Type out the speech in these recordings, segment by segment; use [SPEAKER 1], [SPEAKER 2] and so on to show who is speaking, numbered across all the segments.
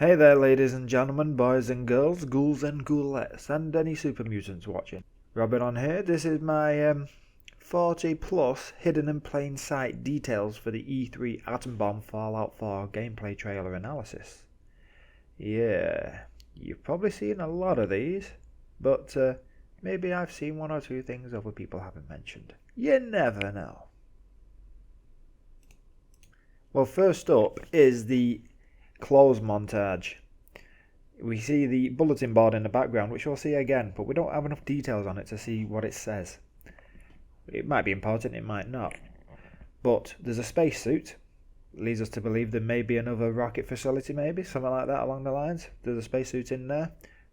[SPEAKER 1] Hey there, ladies and gentlemen, boys and girls, ghouls and ghoulettes, and any super mutants watching. Robin on here. This is my 40 plus hidden in plain sight details for the E3 Atom Bomb Fallout 4 gameplay trailer analysis. Yeah, you've probably seen a lot of these, but maybe I've seen one or two things other people haven't mentioned. You never know. Well, first up is the close montage. We see the bulletin board in the background, which we'll see again, but we don't have enough details on it to see what it says. It might be important, it might not. But there's a spacesuit. Leads us to believe there may be another rocket facility, maybe, something like that along the lines. There's a spacesuit in there.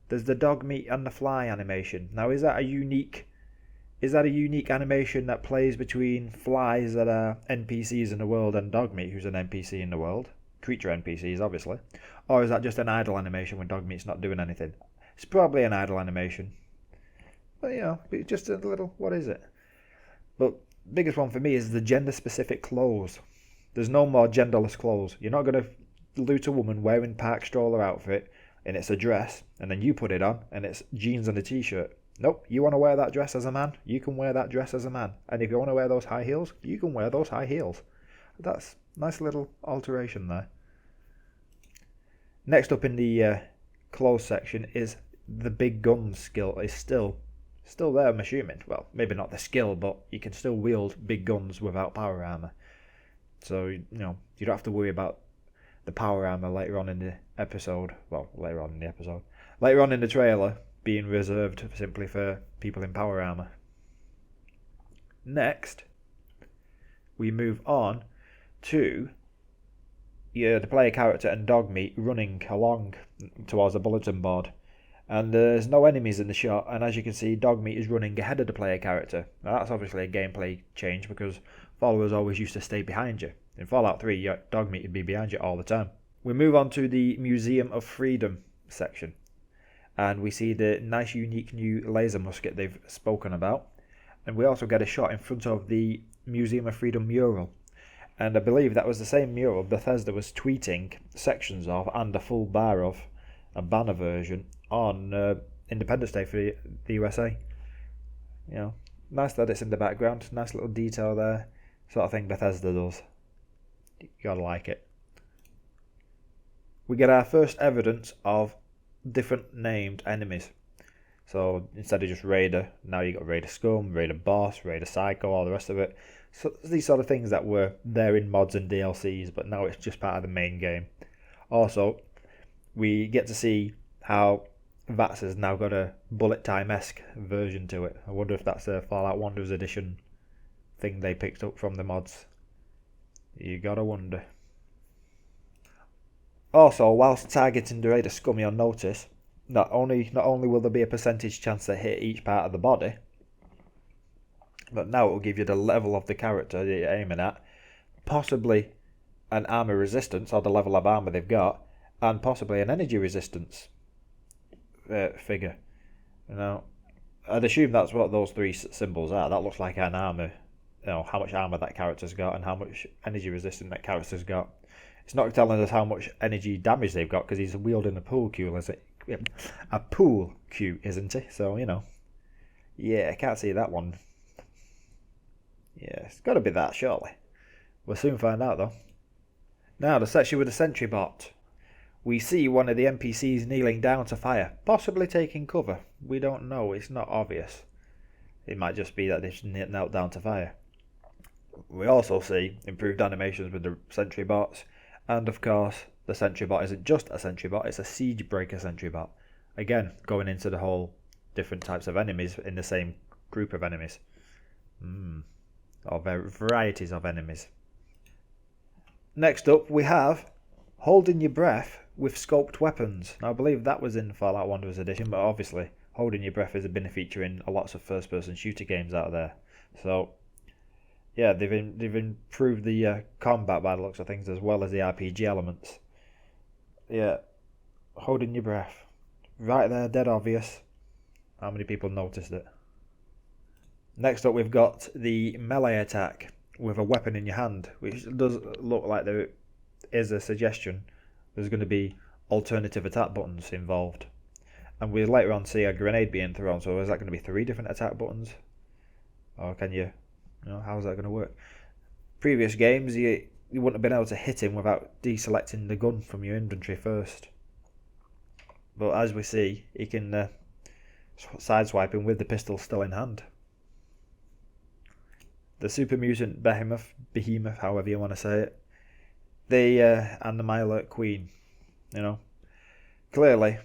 [SPEAKER 1] There's the dog meat and the fly animation. Now, is that a unique animation that plays between flies that are NPCs in the world and dogmeat, who's an NPC in the world? Creature NPCs, obviously. Or is that just an idle animation when dogmeat's not doing anything? It's probably an idle animation. But, just a little, what is it? But biggest one for me is the gender-specific clothes. There's no more genderless clothes. You're not going to loot a woman wearing park stroller outfit and it's a dress, and then you put it on and it's jeans and a t-shirt. Nope, you want to wear that dress as a man, you can wear that dress as a man. And if you want to wear those high heels, you can wear those high heels. That's a nice little alteration there. Next up in the clothes section is the big guns skill is still there, I'm assuming. Well, maybe not the skill, but you can still wield big guns without power armor. So, you don't have to worry about the power armor later on in the episode. Well, later on in the trailer, being reserved simply for people in power armor. Next, we move on to the player character and dogmeat running along towards the bulletin board. And there's no enemies in the shot, and as you can see, dogmeat is running ahead of the player character. Now that's obviously a gameplay change because followers always used to stay behind you. In Fallout 3, your dogmeat would be behind you all the time. We move on to the Museum of Freedom section, and we see the nice unique new laser musket they've spoken about, and we also get a shot in front of the Museum of Freedom mural. And I believe that was the same mural Bethesda was tweeting sections of and a full bar of, a banner version, on Independence Day for the USA. Nice that it's in the background, nice little detail there, sort of thing Bethesda does. You gotta like it. We get our first evidence of different named enemies. So instead of just Raider, now you got Raider Scum, Raider Boss, Raider Psycho, all the rest of it. So these sort of things that were there in mods and DLCs, but now it's just part of the main game. Also, we get to see how VATS has now got a bullet time-esque version to it. I wonder if that's a Fallout Wanderers edition thing they picked up from the mods. You gotta wonder. Also, whilst targeting the Raider Scum, you'll notice not only will there be a percentage chance to hit each part of the body, but now it will give you the level of the character that you're aiming at, possibly an armor resistance or the level of armor they've got, and possibly an energy resistance figure. I'd assume that's what those three symbols are. That looks like an armor, how much armor that character's got and how much energy resistance that character's got. It's not telling us how much energy damage they've got because he's wielding a pool cue, a pool cue, isn't he? So, yeah, I can't see that one. Yeah, it's got to be that, surely. We'll soon find out, though. Now, the section with the sentry bot. We see one of the NPCs kneeling down to fire, possibly taking cover. We don't know, it's not obvious. It might just be that they've knelt down to fire. We also see improved animations with the sentry bots, and of course, the sentry bot isn't just a sentry bot, it's a siege breaker sentry bot. Again, going into the whole different types of enemies in the same group of enemies. Or varieties of enemies. Next up, we have holding your breath with scoped weapons. Now, I believe that was in Fallout Wanderers edition, but obviously holding your breath has been a feature in lots of first-person shooter games out there. So, yeah, they've improved the combat by the looks of things as well as the RPG elements. Yeah, holding your breath. Right there, dead obvious. How many people noticed it? Next up, we've got the melee attack with a weapon in your hand, which does look like there is a suggestion there's going to be alternative attack buttons involved. And we later on see a grenade being thrown, so is that going to be 3 different attack buttons? Or can you know, how's that going to work? Previous games, you wouldn't have been able to hit him without deselecting the gun from your inventory first. But as we see, he can sideswipe him with the pistol still in hand. The super mutant behemoth, however you want to say it, and the Myalert Queen, you know, clearly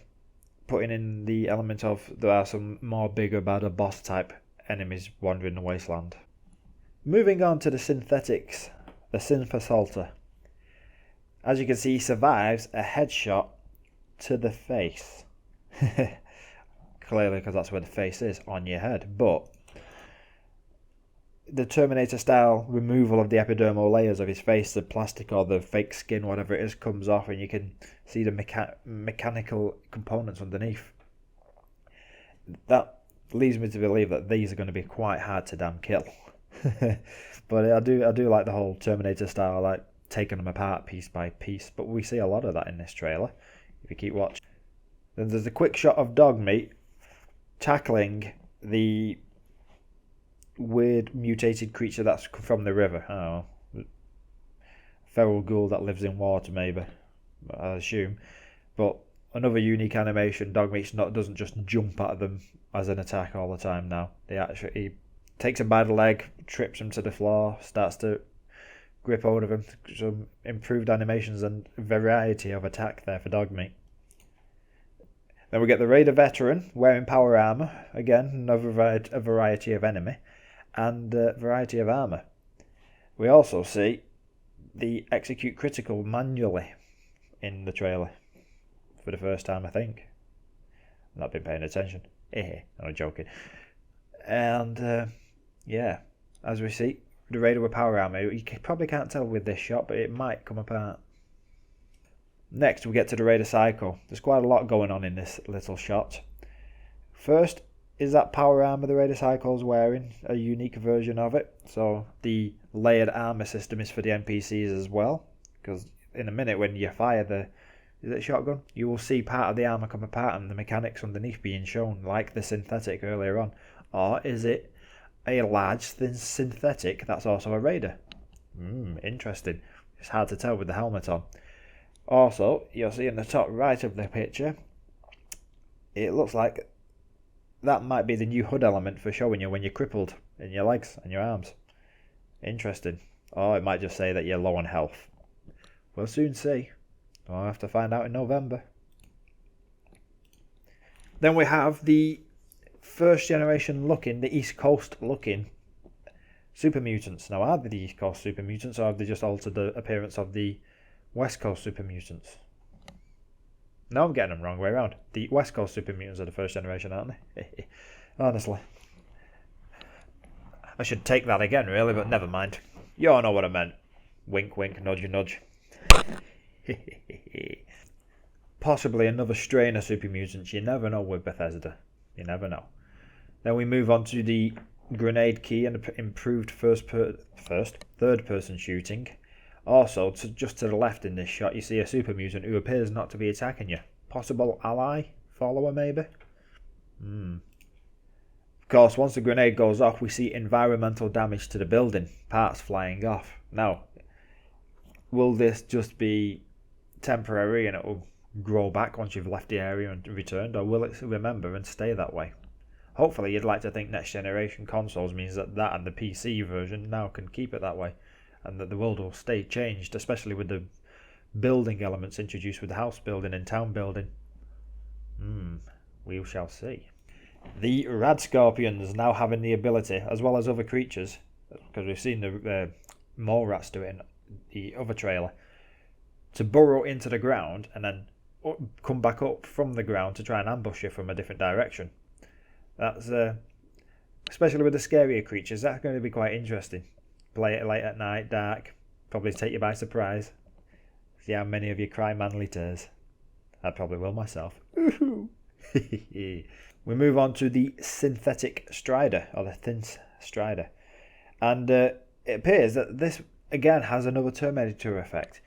[SPEAKER 1] putting in the element of there are some more bigger, badder boss type enemies wandering the wasteland. Moving on to the synthetics, the Synth Assaulter. As you can see, he survives a headshot to the face. Clearly, because that's where the face is, on your head. But the Terminator style removal of the epidermal layers of his face, the plastic or the fake skin, whatever it is, comes off, and you can see the mechanical components underneath. That leads me to believe that these are going to be quite hard to damn kill. But I do like the whole Terminator style, like taking them apart piece by piece. But we see a lot of that in this trailer, if you keep watching. Then there's a quick shot of Dogmeat tackling the weird mutated creature that's from the river. I don't know, feral ghoul that lives in water, maybe, I assume. But another unique animation. Dogmeat doesn't just jump at them as an attack all the time now. He takes him by the leg, trips him to the floor, starts to grip hold of him. Some improved animations and variety of attack there for Dogmeat. Then we get the Raider Veteran wearing power armor. Again, another variety of enemy and variety of armor. We also see the Execute Critical manually in the trailer for the first time, I think. I've not been paying attention. I'm joking. And yeah, as we see, the Raider with power armor. You probably can't tell with this shot, but it might come apart. Next, we get to the Raider Psycho. There's quite a lot going on in this little shot. First, is that power armor the Raider Psycho's wearing, a unique version of it. So the layered armor system is for the NPCs as well, because in a minute when you fire the shotgun, you will see part of the armor come apart and the mechanics underneath being shown, like the synthetic earlier on. Or is it a large thin synthetic that's also a Raider? Interesting. It's hard to tell with the helmet on. Also, you'll see in the top right of the picture, it looks like that might be the new HUD element for showing you when you're crippled in your legs and your arms. Interesting. Or it might just say that you're low on health. We'll soon see. I'll have to find out in November. Then we have the first generation looking, the East Coast looking super mutants. Now, are they the East Coast super mutants, or have they just altered the appearance of the West Coast super mutants? No, I'm getting them wrong way around. The West Coast super mutants are the first generation, aren't they? Honestly. I should take that again, really, but never mind. You all know what I meant. Wink, wink, nudge, nudge. Possibly another strain of super mutants. You never know with Bethesda. You never know. Then we move on to the grenade key and improved third-person shooting. Also, just to the left in this shot, you see a super mutant who appears not to be attacking you. Possible ally? Follower, maybe? Of course, once the grenade goes off, we see environmental damage to the building. Parts flying off. Now, will this just be temporary and it will grow back once you've left the area and returned? Or will it remember and stay that way? Hopefully, you'd like to think next generation consoles means that and the PC version now can keep it that way. And that the world will stay changed, especially with the building elements introduced with the house building and town building. We shall see. The Rad Scorpions now having the ability, as well as other creatures, because we've seen the mole rats do it in the other trailer, to burrow into the ground and then come back up from the ground to try and ambush you from a different direction. That's especially with the scarier creatures, that's going to be quite interesting. Play it late at night, dark, probably take you by surprise. See how many of you cry manly tears. I probably will myself. We move on to the synthetic Strider, or the Thin Strider. And it appears that this, again, has another Terminator effect.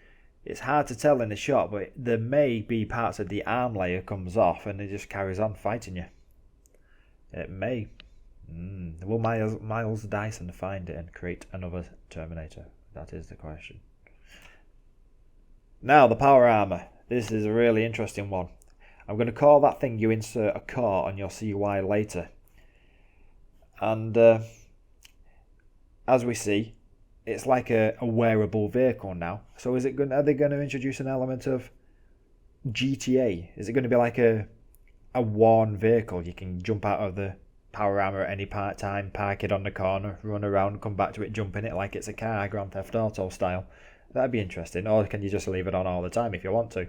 [SPEAKER 1] It's hard to tell in the shot, but there may be parts of the arm layer comes off and it just carries on fighting you. It may. Will Miles Dyson find it and create another Terminator? That is the question. Now, the power armor. This is a really interesting one. I'm going to call that thing you insert a core on your CY later. And as we see, it's like a wearable vehicle now. So are they going to introduce an element of GTA? Is it going to be like a worn vehicle? You can jump out of the power armor at any time, park it on the corner, run around, come back to it, jump in it like it's a car, Grand Theft Auto style. That'd be interesting. Or can you just leave it on all the time if you want to?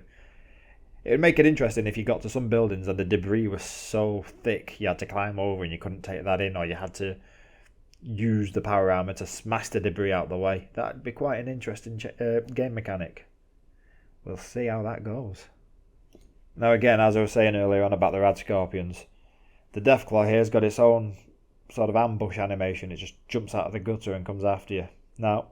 [SPEAKER 1] It would make it interesting if you got to some buildings and the debris was so thick you had to climb over and you couldn't take that in, or you had to use the power armor to smash the debris out of the way. That'd be quite an interesting game mechanic. We'll see how that goes. Now again, as I was saying earlier on about the rad scorpions, the deathclaw here has got its own sort of ambush animation. It just jumps out of the gutter and comes after you. Now,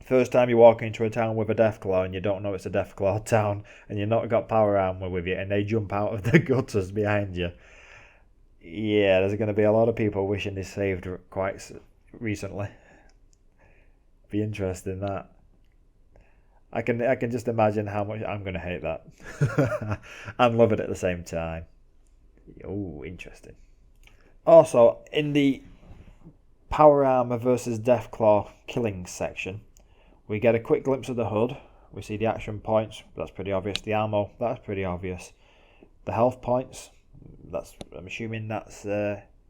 [SPEAKER 1] first time you walk into a town with a deathclaw and you don't know it's a deathclaw town and you've not got power armor with you and they jump out of the gutters behind you, yeah, there's going to be a lot of people wishing they saved quite recently. Be interesting, that. I can just imagine how much I'm going to hate that and love it at the same time. Oh, interesting. Also, in the power armor versus deathclaw killing section, we get a quick glimpse of the hood. We see the action points. That's pretty obvious. The ammo. That's pretty obvious. The health points. I'm assuming that's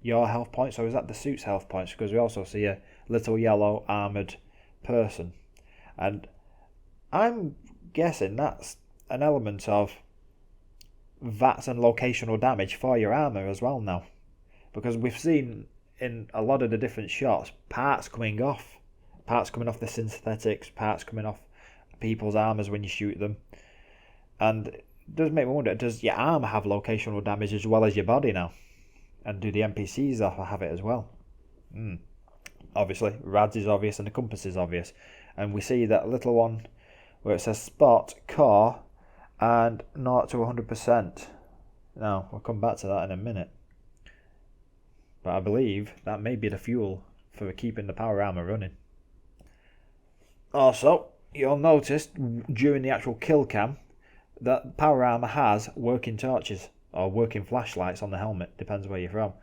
[SPEAKER 1] your health points, or is that the suit's health points? Because we also see a little yellow armoured person. And I'm guessing that's an element of VATS and locational damage for your armour as well now. Because we've seen in a lot of the different shots parts coming off the synthetics, parts coming off people's armours when you shoot them. And it does make me wonder, does your armour have locational damage as well as your body now? And do the NPCs have it as well? Obviously, RADS is obvious and the compass is obvious. And we see that little one where it says spot, core, and 0 to 100%. Now, we'll come back to that in a minute. But I believe that may be the fuel for keeping the power armor running. Also, you'll notice during the actual kill cam that power armor has working torches or working flashlights on the helmet, depends where you're from.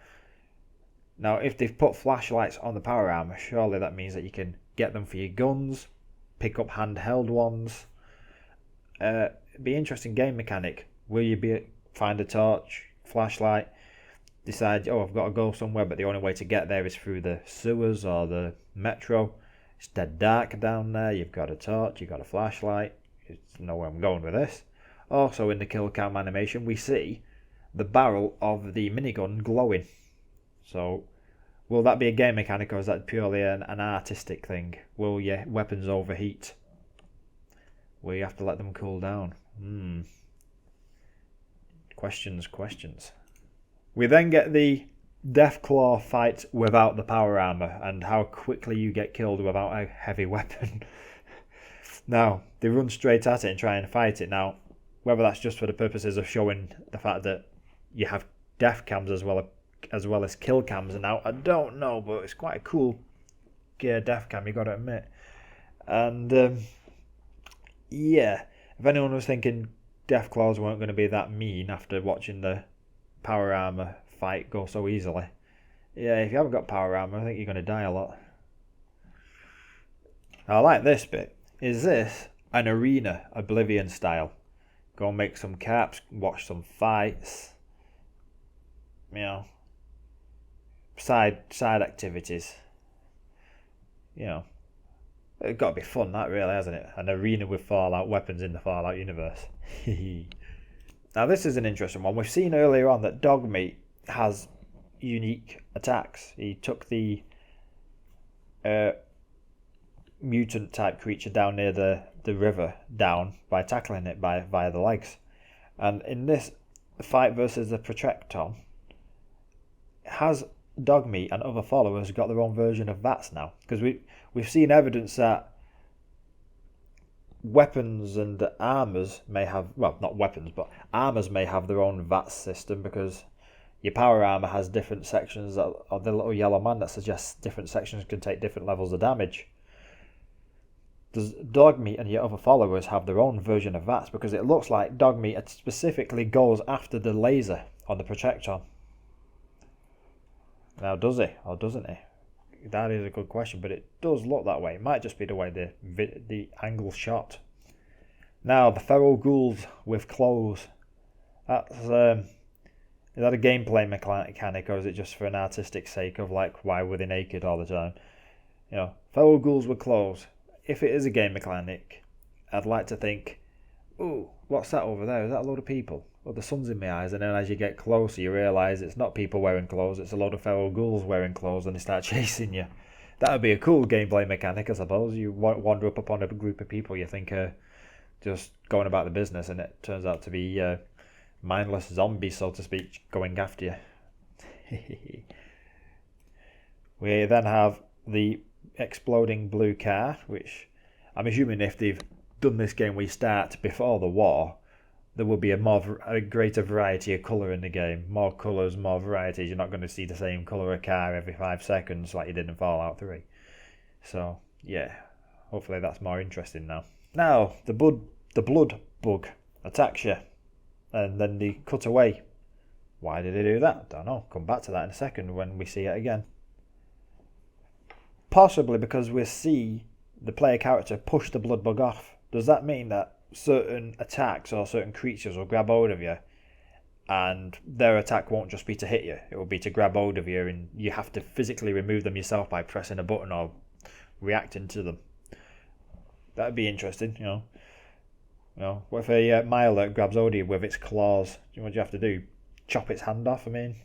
[SPEAKER 1] Now, if they've put flashlights on the power armor, surely that means that you can get them for your guns, pick up handheld ones. Be interesting game mechanic. Will you find a torch, flashlight, decide, I've got to go somewhere, but the only way to get there is through the sewers or the metro. It's dead dark down there. You've got a torch, you've got a flashlight. You know where I'm going with this. Also, in the kill cam animation, we see the barrel of the minigun glowing. So, will that be a game mechanic, or is that purely an artistic thing? Will your weapons overheat? Will you have to let them cool down? Questions. We then get the deathclaw fight without the power armor and how quickly you get killed without a heavy weapon. Now, they run straight at it and try and fight it. Now, whether that's just for the purposes of showing the fact that you have death cams as well as kill cams now, I don't know, but it's quite a cool death cam, you got to admit. And yeah, if anyone was thinking deathclaws weren't going to be that mean after watching the power armor fight go so easily, yeah, if you haven't got power armor, I think you're going to die a lot. I like this bit. Is this an arena, Oblivion style? Go and make some caps, watch some fights, side activities. It's got to be fun, that really, hasn't it? An arena with Fallout weapons in the Fallout universe. Now, this is an interesting one. We've seen earlier on that dogmeat has unique attacks. He took the mutant type creature down near the river down by tackling it via the legs. And in this fight versus the Protracton, has dogmeat and other followers got their own version of VATS now? Because we've seen evidence that weapons and armors may have, well, not weapons, but armors may have their own VATS system, because your power armor has different sections of the little yellow man that suggests different sections can take different levels of damage. Does Dogmeat and your other followers have their own version of VATS? Because it looks like Dogmeat specifically goes after the laser on the Protectron. Now, does he or doesn't he? That is a good question, but it does look that way. It might just be the way the angle's shot. Now, the feral ghouls with clothes. That's is that a gameplay mechanic, or is it just for an artistic sake of like, why were they naked all the time? You know, feral ghouls with clothes. If it is a game mechanic, I'd like to think, ooh, what's that over there? Is that a load of people? Well, the sun's in my eyes, and then as you get closer, you realise it's not people wearing clothes, it's a load of feral ghouls wearing clothes, and they start chasing you. That would be a cool gameplay mechanic, I suppose. You wander up upon a group of people you think are just going about the business, and it turns out to be mindless zombies, so to speak, going after you. We then have the exploding blue car, which I'm assuming if they've done this game we start before the war, there will be a greater variety of colour in the game. More colours, more varieties. You're not going to see the same colour of car every 5 seconds like you did in Fallout 3. So, yeah, hopefully that's more interesting now. Now, the blood bug attacks you, and then they cut away. Why did they do that? Don't know. Come back to that in a second when we see it again. Possibly because we see the player character push the blood bug off. Does that mean that certain attacks or certain creatures will grab hold of you, and their attack won't just be to hit you, it will be to grab hold of you, and you have to physically remove them yourself by pressing a button or reacting to them? That'd be interesting, you know. What if a Miler grabs hold of you with its claws? What do you have to do? Chop its hand off? I mean,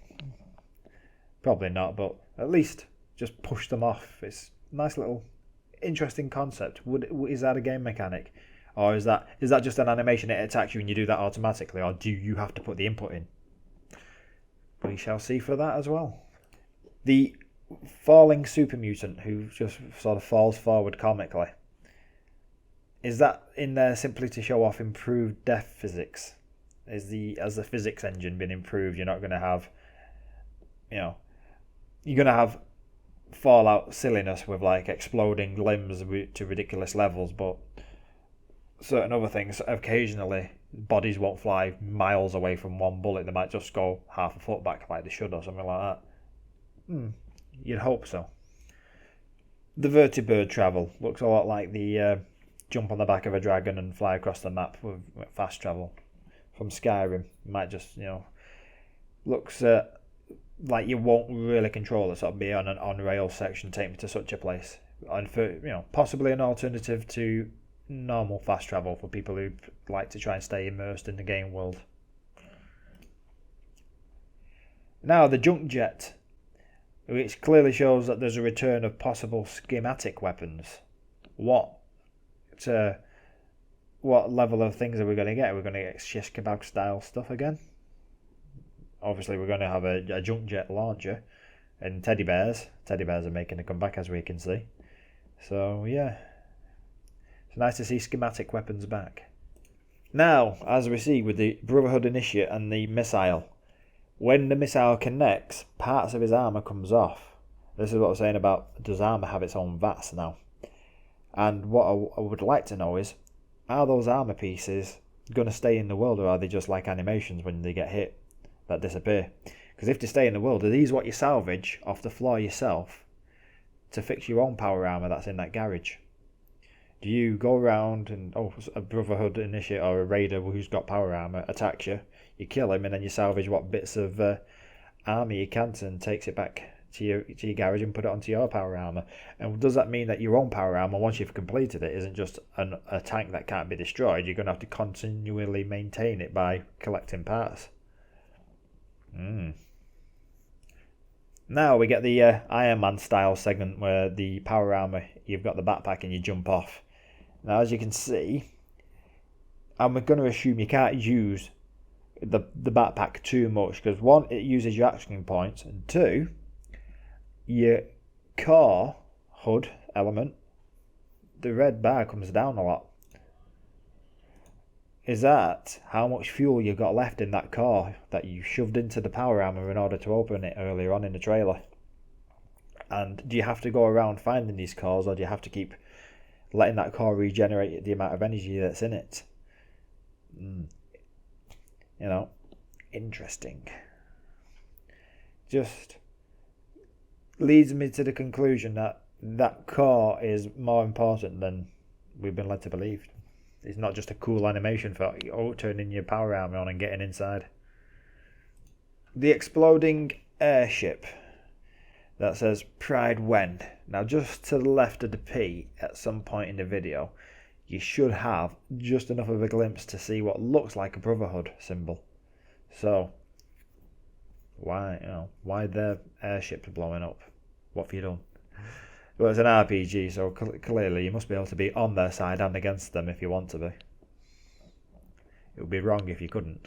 [SPEAKER 1] probably not, but at least just push them off. It's a nice little interesting concept. Is that a game mechanic? Or is that just an animation? It attacks you and you do that automatically, or do you have to put the input in? We shall see for that as well. The falling super mutant who just sort of falls forward comically. Is that in there simply to show off improved death physics? Has the physics engine been improved? You're not going to have, you're going to have Fallout silliness with like exploding limbs to ridiculous levels, but certain other things, occasionally bodies won't fly miles away from one bullet. They might just go half a foot back like they should, or something like that. You'd hope so. The Vertibird travel looks a lot like the jump on the back of a dragon and fly across the map with fast travel from Skyrim. It might just, looks like you won't really control it. Sort of be on an on-rail section, take me to such a place, and for possibly an alternative to normal fast travel for people who like to try and stay immersed in the game world. Now the junk jet, which clearly shows that there's a return of possible schematic weapons. What level of things are we going to get? Are we going to get schematic style stuff again? Obviously we're going to have a junk jet launcher and teddy bears. Teddy bears are making a comeback, as we can see. So yeah, it's nice to see schematic weapons back. Now, as we see with the Brotherhood Initiate and the missile, when the missile connects, parts of his armour comes off. This is what I'm saying about, does armour have its own VATS now? And what I would like to know is, are those armour pieces going to stay in the world, or are they just like animations when they get hit that disappear? Because if they stay in the world, are these what you salvage off the floor yourself to fix your own power armour that's in that garage? Do you go around and, a Brotherhood Initiate or a Raider who's got power armour attacks you, you kill him, and then you salvage what bits of armour you can and takes it back to your garage and put it onto your power armour? And does that mean that your own power armour, once you've completed it, isn't just a tank that can't be destroyed? You're going to have to continually maintain it by collecting parts. Now we get the Iron Man style segment where the power armour, you've got the backpack and you jump off. Now, as you can see, I'm going to assume you can't use the backpack too much, because one, it uses your action points, and two, your core HUD element, the red bar comes down a lot. is that how much fuel you've got left in that car that you shoved into the power armor in order to open it earlier on in the trailer. And do you have to go around finding these cars, or do you have to keep letting that car regenerate the amount of energy that's in it? Interesting. Just leads me to the conclusion that that car is more important than we've been led to believe. It's not just a cool animation for turning your power armor on and getting inside. The exploding airship that says Pride When. Now, just to the left of the P at some point in the video, you should have just enough of a glimpse to see what looks like a Brotherhood symbol. So, why their airships blowing up? What have you done? Well, it's an RPG, so clearly you must be able to be on their side and against them if you want to be. It would be wrong if you couldn't.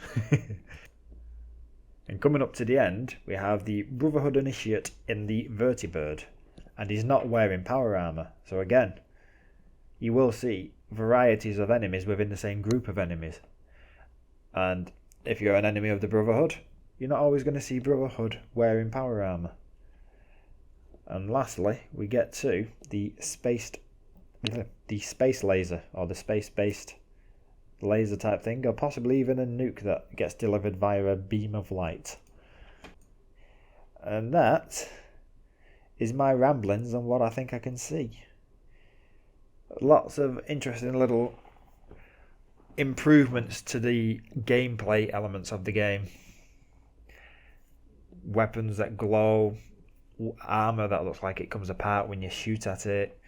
[SPEAKER 1] And coming up to the end, we have the Brotherhood Initiate in the Vertibird, and he's not wearing power armor. So again, you will see varieties of enemies within the same group of enemies. And if you're an enemy of the Brotherhood, you're not always going to see Brotherhood wearing power armor. And lastly, we get to the space laser, or the space-based laser type thing, or possibly even a nuke that gets delivered via a beam of light. And that is my ramblings on what I think I can see. Lots of interesting little improvements to the gameplay elements of the game. Weapons that glow, armor that looks like it comes apart when you shoot at it,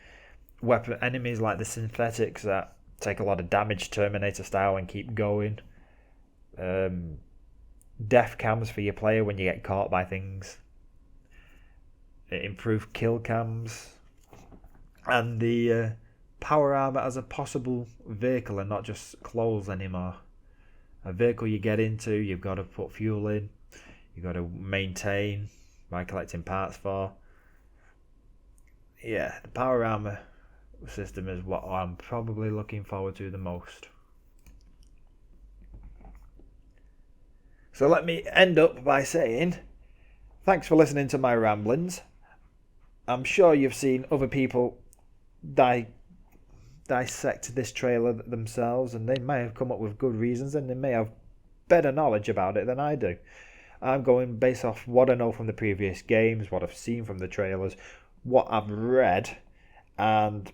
[SPEAKER 1] enemies like the synthetics that take a lot of damage Terminator style and keep going, death cams for your player when you get caught by things, improved kill cams, and the power armor as a possible vehicle and not just clothes anymore. A vehicle you get into, you've got to put fuel in, you've got to maintain by collecting parts for. Yeah, the power armor system is what I'm probably looking forward to the most. So let me end up by saying thanks for listening to my ramblings. I'm sure you've seen other people dissect this trailer themselves, and they may have come up with good reasons, and they may have better knowledge about it than I do. I'm going based off what I know from the previous games, what I've seen from the trailers, what I've read, and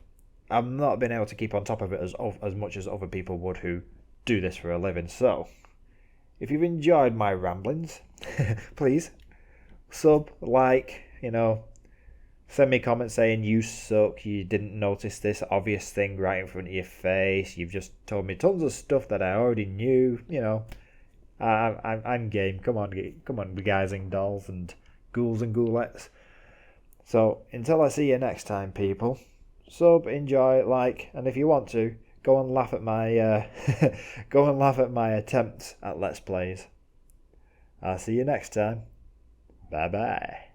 [SPEAKER 1] I've not been able to keep on top of it as much as other people would who do this for a living. So, if you've enjoyed my ramblings, please sub, like, send me comments saying you suck, you didn't notice this obvious thing right in front of your face, you've just told me tons of stuff that I already knew, I'm game. Come on, guys and dolls and ghouls and ghoulettes. So until I see you next time, people, sub, enjoy, like, and if you want to, go and laugh at my attempts at Let's Plays. I'll see you next time. Bye bye.